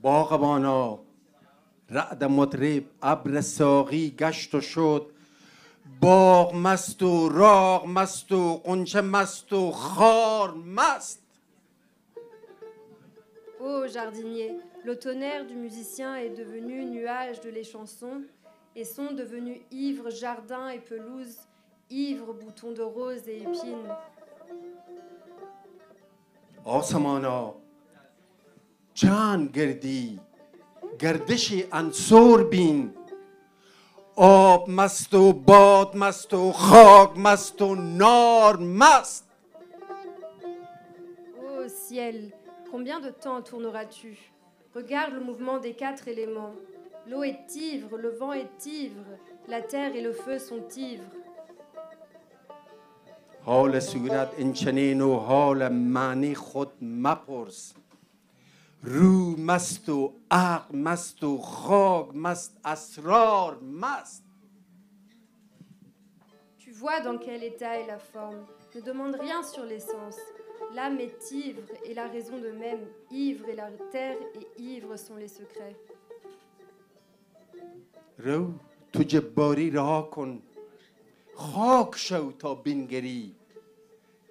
Speaker 4: باغبانا رعد مطرب ابر ساقی گشت و شد باغ مست و راغ مست و غنچه مست و خار مست.
Speaker 7: Ô jardinier, le tonnerre du musicien est devenu nuage de les chansons et sont devenus ivres jardins et pelouses, ivres boutons de roses et épines.
Speaker 4: آسمانا چند گردی گردشی انصور بین آب مست و باد مست و خاک مست و نار مست.
Speaker 7: Ô ciel, combien de temps tourneras-tu? Regarde le mouvement des quatre éléments. L'eau est ivre, le vent est ivre, la terre et le feu sont ivres.
Speaker 4: حال صورت این چنین و حال معنی خود مپرس رو مست و عقل مست و خاک مست اسرار مست.
Speaker 7: Tu vois dans quel état est la forme. Ne demande rien sur l'essence. L'âme est ivre et la raison de même. Ivre et la terre et ivre sont les secrets.
Speaker 4: رو تو جباری رها کن خاک شو تا بنگری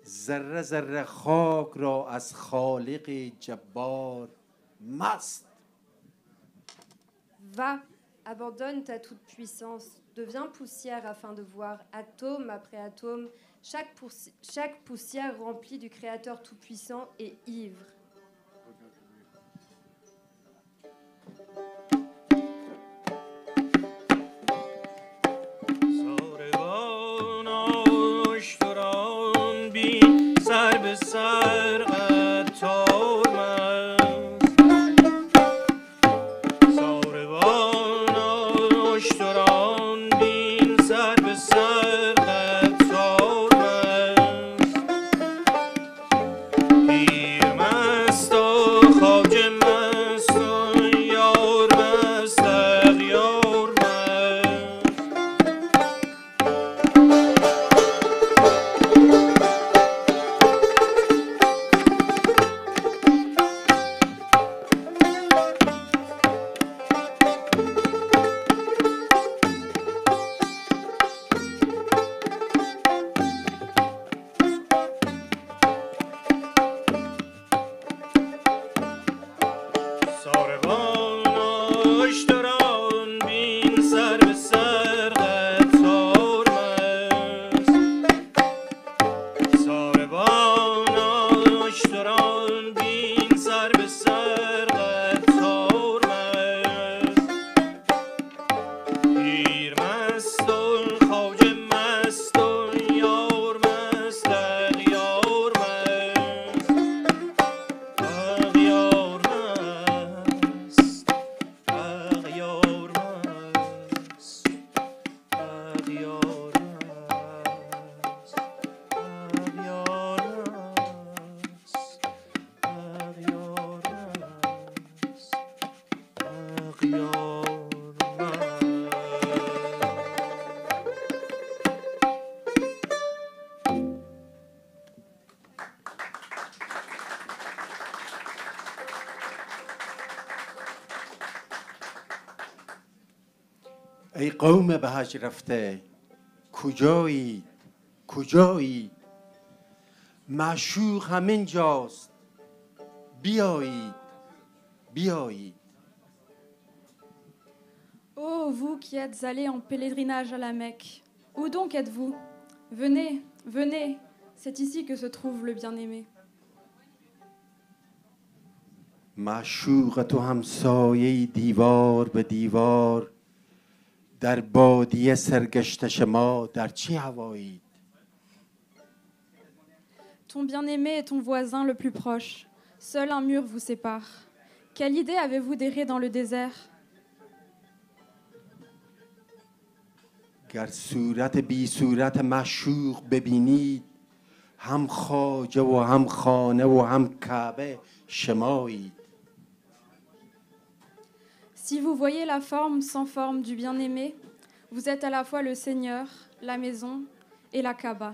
Speaker 4: ذره ذره خاک را از خالق جبار مست.
Speaker 7: Va, abandonne ta toute-puissance, deviens poussière afin de voir, atome après atome, chaque poussière remplie du Créateur tout-puissant et ivre.
Speaker 4: ای قوم به حج رفته کجایی کجایی معشوق همین جاست بیایید بیایید.
Speaker 9: Oh, vous qui êtes allés en pèlerinage à la Mecque, où donc êtes-vous? Venez, venez, c'est ici que se trouve le bien-aimé.
Speaker 4: معشوق تو همسایه دیوار به دیوار در بادیه سرگشته شما در چی هوایید؟
Speaker 9: Ton bien-aimé est ton voisin le plus proche. Seul un mur vous sépare. Quelle idée avez-vous d'errer dans le désert?
Speaker 4: گر صورت بی صورت معشوق ببینید هم خواجه و هم خانه و هم کعبه شمایید.
Speaker 9: Si vous voyez la forme sans forme du bien-aimé, vous êtes à la fois le Seigneur, la maison et la Kaaba.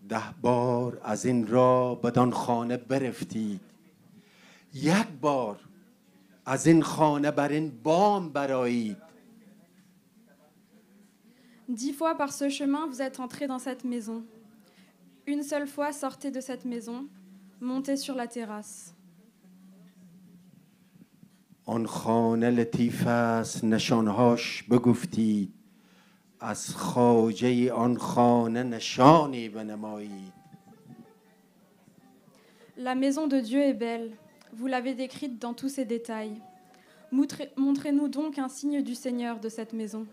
Speaker 4: 10 بار از این راه بدان خانه برفتید، 1 بار از این خانه بر این بام برآیید.
Speaker 9: 10 fois par ce chemin, vous êtes entrés dans cette maison. Une seule fois, sortez de cette maison, montez sur la terrasse.
Speaker 4: آن خانه لطیف است نشانهاش بگفتید، از خواجه آن خانه نشانی بنمایید.
Speaker 9: La maison de Dieu est belle. Vous l'avez décrite dans tous ses détails. Montrez-nous donc un signe du Seigneur de cette maison.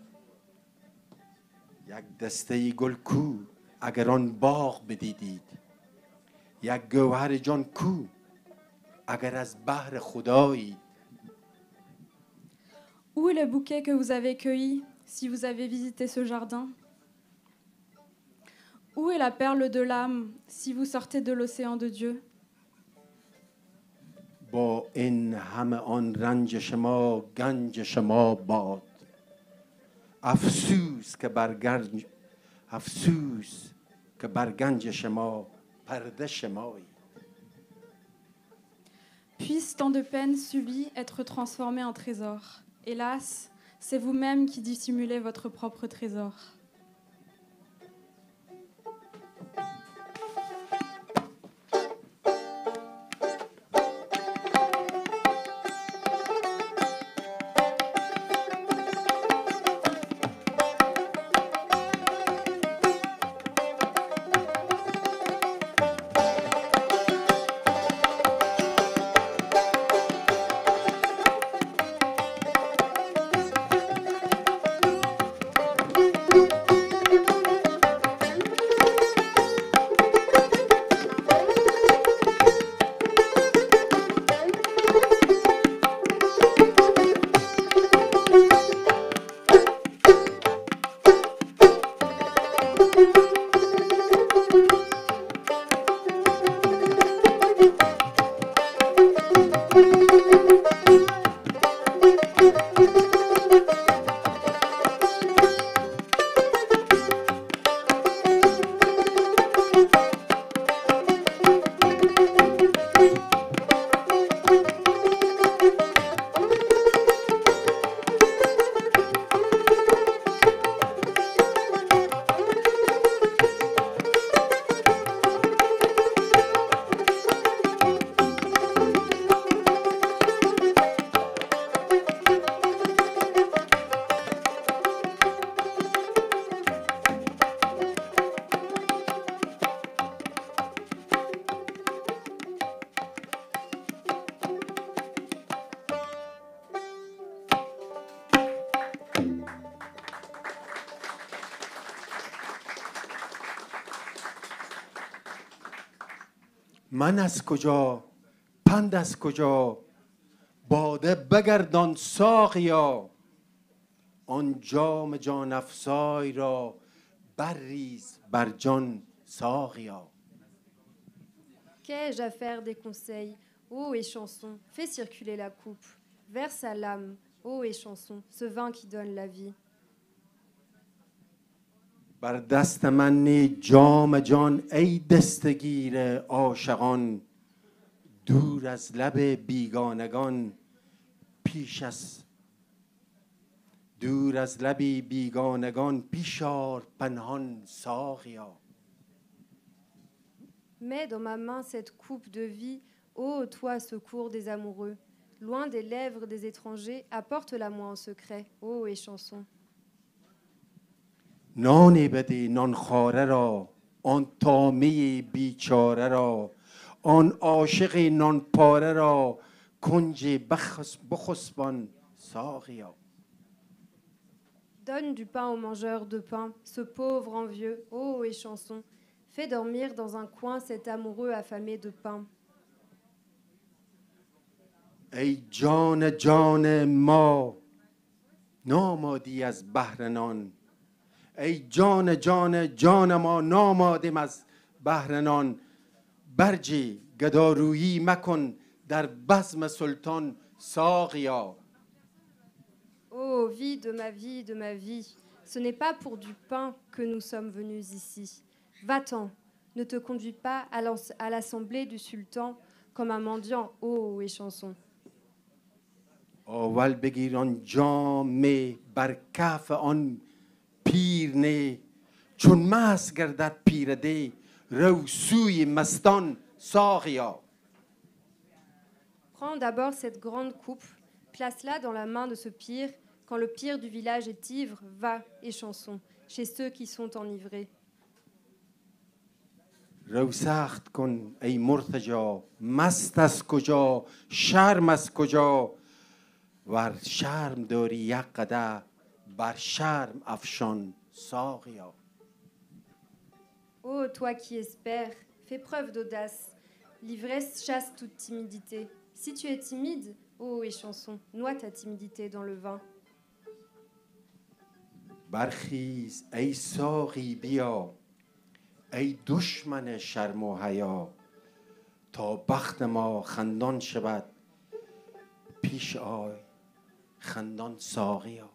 Speaker 4: 1 دسته گل کو اگر آن باغ بدیدید، 1 گوهر جان کو اگر از بحر خدایید.
Speaker 9: Où est le bouquet que vous avez cueilli si vous avez visité ce jardin? Où est la perle de l'âme si vous sortez de l'océan de Dieu?
Speaker 4: با این همه آن رنج شما گنج شما باد، افسوس که بر گنج شما پرده شمایی.
Speaker 9: Puisse tant de peines subies être transformées en trésors. Hélas, c'est vous-même qui dissimulez votre propre trésor.
Speaker 4: من از کجا پند از کجا باده بگردان ساقیا، آن جام جان افزای را برریز بر جان ساقیا.
Speaker 7: Qu'ai-je à faire des conseils, ô et chanson, fais circuler la coupe, verse à l'âme, ô et chanson, ce vin qui donne la vie.
Speaker 4: بر دست من نه جام جان ای دستگیر عاشقان، دور از لب بیگانگان پیش از دور از لبی بیگانگان پیشار پنهان ساقیا.
Speaker 7: Mets dans ma main cette coupe de vie, ô toi secours des amoureux, loin des lèvres des étrangers, apporte-la-moi en secret, ô et chanson.
Speaker 4: نان بده نان خواره را، آن طامه بیچاره را، آن عاشق نان پاره را کنج بخسبان ساقیا.
Speaker 7: Donne du pain au mangeur de pain, ce pauvre envieux, ô et chanson, fais dormir dans un coin cet amoureux affamé de pain.
Speaker 4: ای جان جان ما نامادی از بهر نان، ای جان جان جان ما نامادیم از بهر نان، برجی گدارویی مکن در بزم سلطان ساقیا.
Speaker 7: Ô vie de ma vie, ce n'est pas pour du pain que nous sommes venus ici. Va-t'en, Ne te conduis pas à l'assemblée du sultan comme un mendiant, ô échanson.
Speaker 4: اول بگیر آن جام بر کف آن پیر نه چون مست گردد پیرده رو سوی مستان ساقیا.
Speaker 7: Prends d'abord cette grande coupe, place-la dans la main de ce pire. Quand le pire du village est ivre, va, échanson, chez ceux qui sont enivrés.
Speaker 4: رو سخت کن ای مرتجا مست از کجا شرم از کجا ور شرم داری یک قدر بر شرم افشان ساقیا.
Speaker 7: Ô toi qui espères, fais preuve d'audace. L'ivresse chasse toute timidité. Si tu es timide, ô échanson, noie ta timidité dans le vin.
Speaker 4: برخیز ای ساقی بیا ای دشمن شرم و حیا تا بخت ما خندان شود پیش آی خندان ساقیا.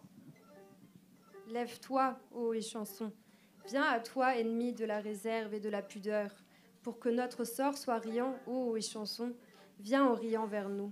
Speaker 7: Lève-toi, ô échanson. Viens à toi, ennemi de la réserve et de la pudeur. Pour que notre sort soit riant, ô échanson, viens en riant vers nous.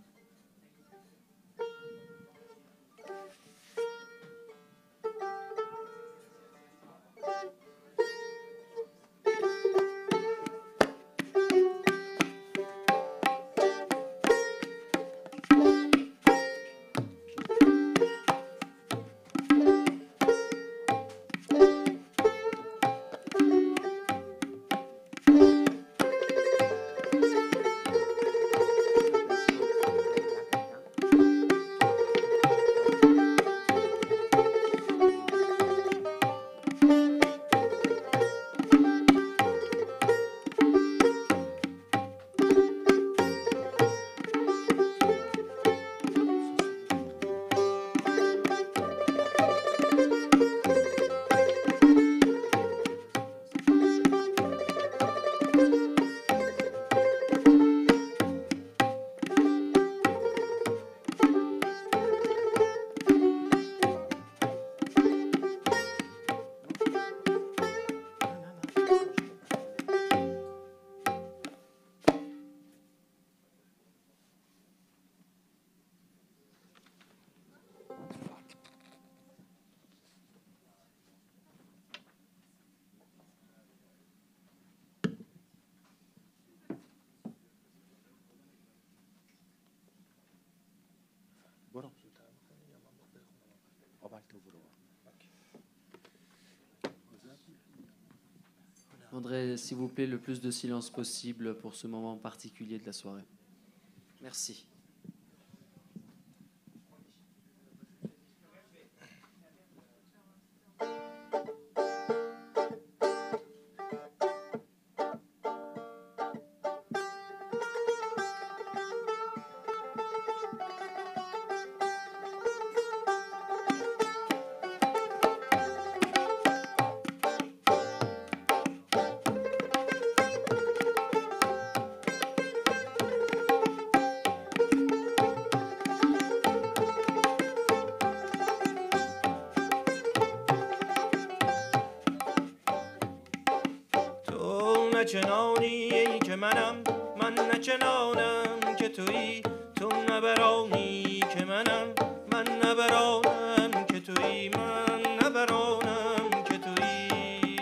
Speaker 1: Je voudrais, s'il vous plaît, le plus de silence possible pour ce moment particulier de la soirée. Merci.
Speaker 8: نچنانی که منم من نچنانم که تویی تو نبرانی که منم من نبرانم که تویی من نبرانم که تویی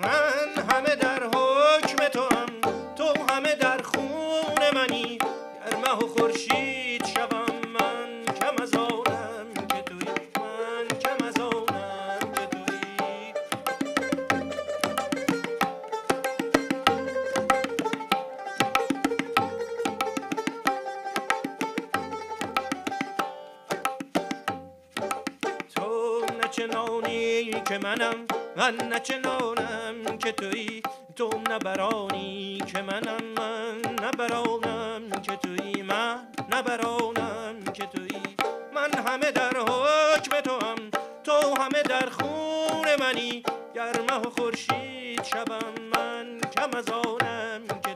Speaker 8: من همه در حکم تو همه در خون منی گر مه و خورشید شوم من کم از آنم که تویی من کم از آنم که تویی تو نچنانی که منم من نچنانم که تویی تو نبرانی که منم من نبرانم که تویی من نبرانم که تویی من همه در حکم تو همه در خون منی گر مه و خورشید شبم من کم از آنم که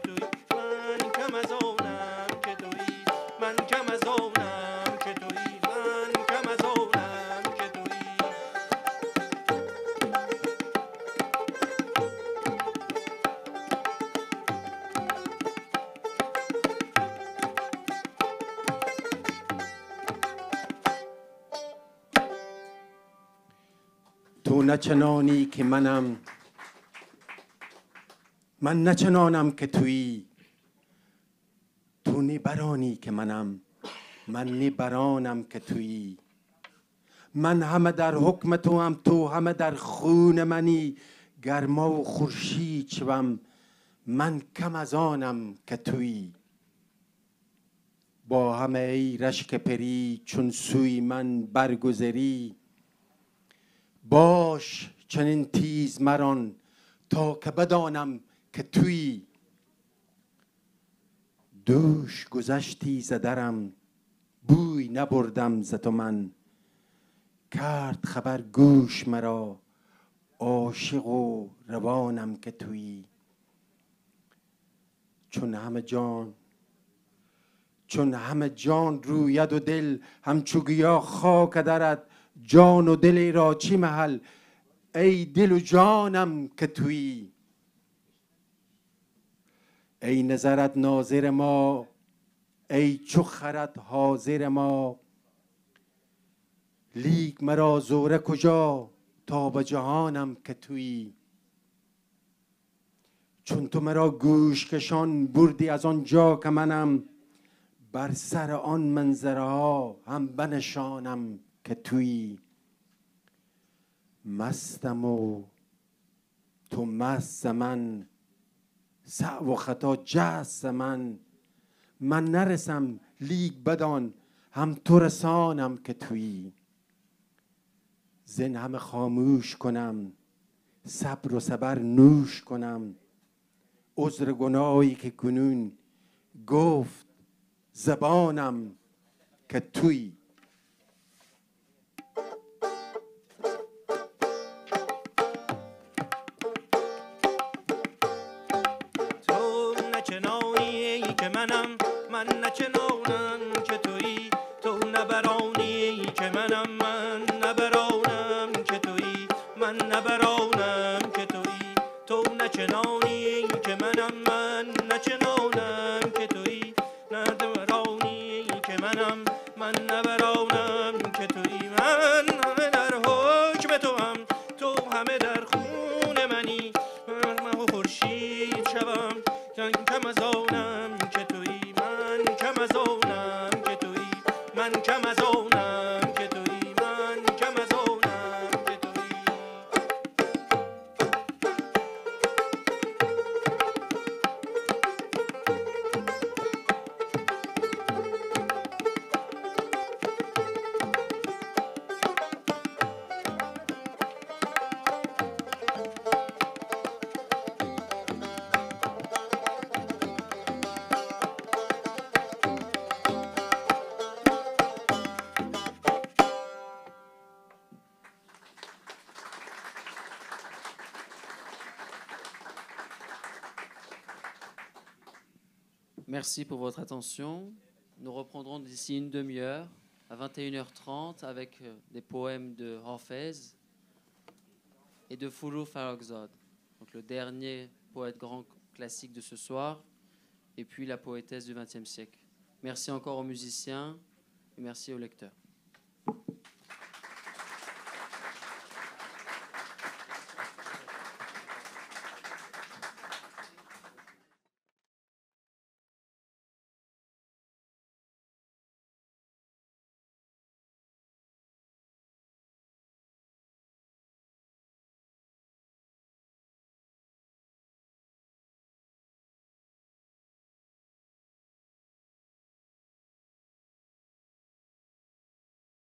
Speaker 4: تو نچنانی که منم، من نچنانم که تویی. تو نبرانی که منم، من نبرانم که تویی. من همه در حکم تو هم، تو همه در خون منی. گرما و خورشید شوم، من کم از آنم که تویی. با همه ای رشک پری چون سوی من برگذری. باش چنین تیز مران تا که بدانم که تویی. دوش گذشتی ز درم، بوی نبردم ز تو من. کرد خبر گوش مرا، عاشق و روانم که تویی. چون همه جان روید و دل، همچو گیا خاک درت. جان و دل را چی محل، ای دل و جانم که تویی. ای نظرت ناظر ما، ای چو خرد حاضر ما. لیک مرا زوره کجا تا به جهانم که تویی. چون تو مرا گوش کشان بردی از آن جا که منم. بر سر آن منظره ها هم بنشانم که تویی. مستم و تو مست من، سعی و خطا جست من. من نرسم لیک بدان، هم تو رسانم که تویی. زین همه خاموش کنم، صبر و صبر نوش کنم. عذر گناهی که کنون گفت زبانم که تویی.
Speaker 8: تو نچنانی که منم، من نچنانم که تویی. تو نبرانی که منم، من نبرانم که تویی. من نبرانم که تویی. تو نچنانی که منم، من نچنانم که تویی. نبرانی که منم، من نبرانم که تویی. من همه در حکم تو هم، تو همه در خون منی. من خورشید شوم، کم از آنم که تویی. من کم از آنم که تویی. من کم از آنم که تویی. من کم از آنم که تویی.
Speaker 1: Merci pour votre attention. Nous reprendrons d'ici une demi-heure à 21h30 avec des poèmes de Hafez et de Fulu Farrokhzad, donc le dernier poète grand classique de ce soir, et puis la poétesse du XXe siècle. Merci encore aux musiciens et merci aux lecteurs.